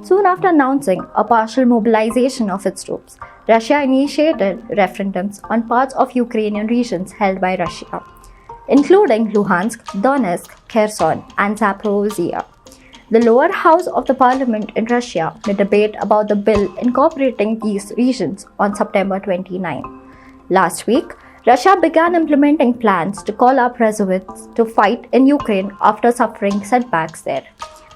Soon after announcing a partial mobilization of its troops, Russia initiated referendums on parts of Ukrainian regions held by Russia, including Luhansk, Donetsk, Kherson, and Zaporozhye. The lower house of the parliament in Russia may debate about the bill incorporating these regions on September 29. Last week, Russia began implementing plans to call up reservists to fight in Ukraine after suffering setbacks there.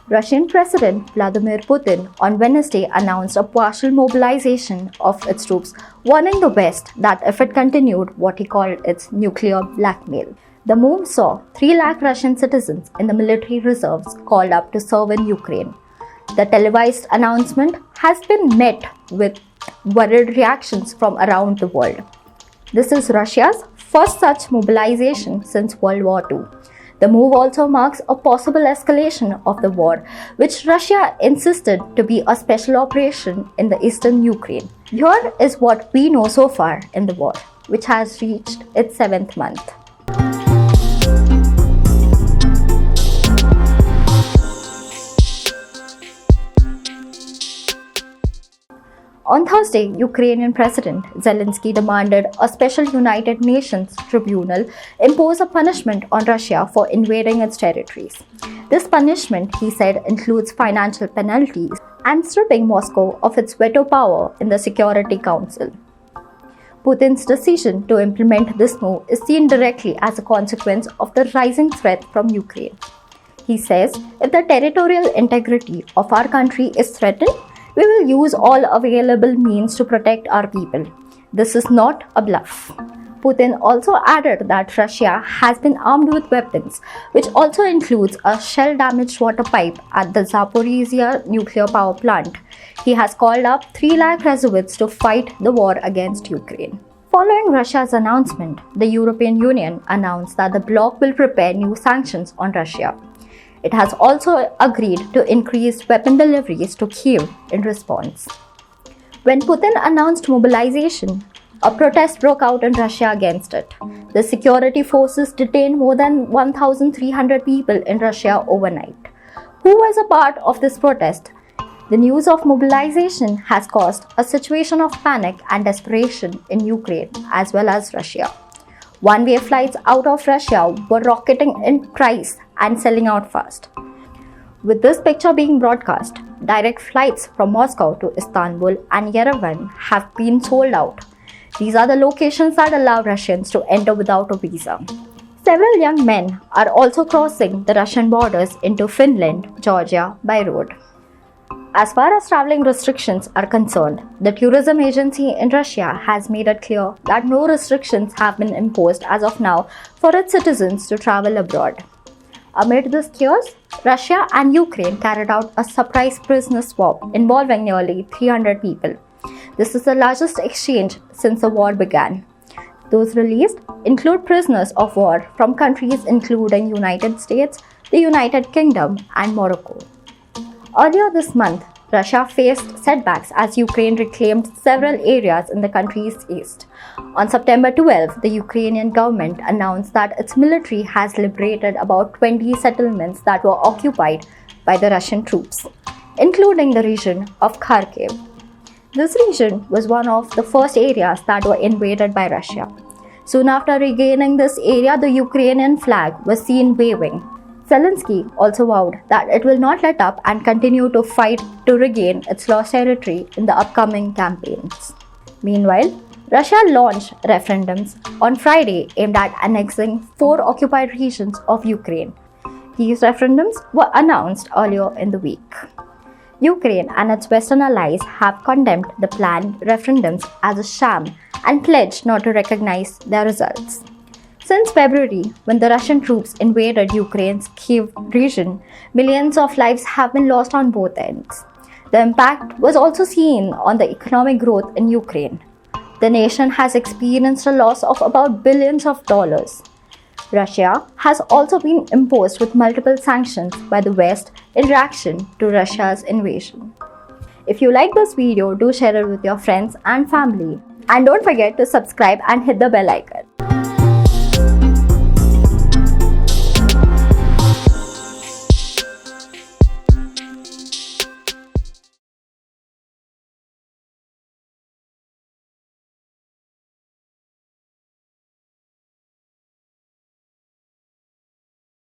Russian President Vladimir Putin on Wednesday announced a partial mobilization of its troops, warning the West that if it continued what he called its nuclear blackmail. The move saw 3 lakh Russian citizens in the military reserves called up to serve in Ukraine. The televised announcement has been met with worried reactions from around the world. This is Russia's first such mobilization since World War II. The move also marks a possible escalation of the war, which Russia insisted to be a special operation in the eastern Ukraine. Here is what we know so far in the war, which has reached its 7th month. On Thursday, Ukrainian President Zelensky demanded a special United Nations tribunal impose a punishment on Russia for invading its territories. This punishment, he said, includes financial penalties and stripping Moscow of its veto power in the Security Council. Putin's decision to implement this move is seen directly as a consequence of the rising threat from Ukraine. He says, if the territorial integrity of our country is threatened, we will use all available means to protect our people. This is not a bluff. Putin also added that Russia has been armed with weapons, which also includes a shell-damaged water pipe at the Zaporizhia nuclear power plant. He has called up 3 lakh reservists to fight the war against Ukraine. Following Russia's announcement, the European Union announced that the bloc will prepare new sanctions on Russia. It has also agreed to increase weapon deliveries to Kyiv in response. When Putin announced mobilization, a protest broke out in Russia against it. The security forces detained more than 1,300 people in Russia overnight. Who was a part of this protest? The news of mobilization has caused a situation of panic and desperation in Ukraine as well as Russia. One-way flights out of Russia were rocketing in price and selling out fast. With this picture being broadcast, direct flights from Moscow to Istanbul and Yerevan have been sold out. These are the locations that allow Russians to enter without a visa. Several young men are also crossing the Russian borders into Finland, Georgia by road. As far as traveling restrictions are concerned, the tourism agency in Russia has made it clear that no restrictions have been imposed as of now for its citizens to travel abroad. Amid this chaos, Russia and Ukraine carried out a surprise prisoner swap involving nearly 300 people. This is the largest exchange since the war began. Those released include prisoners of war from countries including United States, the United Kingdom, and Morocco. Earlier this month, Russia faced setbacks as Ukraine reclaimed several areas in the country's east. On September 12, the Ukrainian government announced that its military has liberated about 20 settlements that were occupied by the Russian troops, including the region of Kharkiv. This region was one of the first areas that were invaded by Russia. Soon after regaining this area, the Ukrainian flag was seen waving. Zelensky also vowed that it will not let up and continue to fight to regain its lost territory in the upcoming campaigns. Meanwhile, Russia launched referendums on Friday aimed at annexing 4 occupied regions of Ukraine. These referendums were announced earlier in the week. Ukraine and its Western allies have condemned the planned referendums as a sham and pledged not to recognize their results. Since February, when the Russian troops invaded Ukraine's Kyiv region, millions of lives have been lost on both ends. The impact was also seen on the economic growth in Ukraine. The nation has experienced a loss of about billions of dollars. Russia has also been imposed with multiple sanctions by the West in reaction to Russia's invasion. If you like this video, do share it with your friends and family. And don't forget to subscribe and hit the bell icon.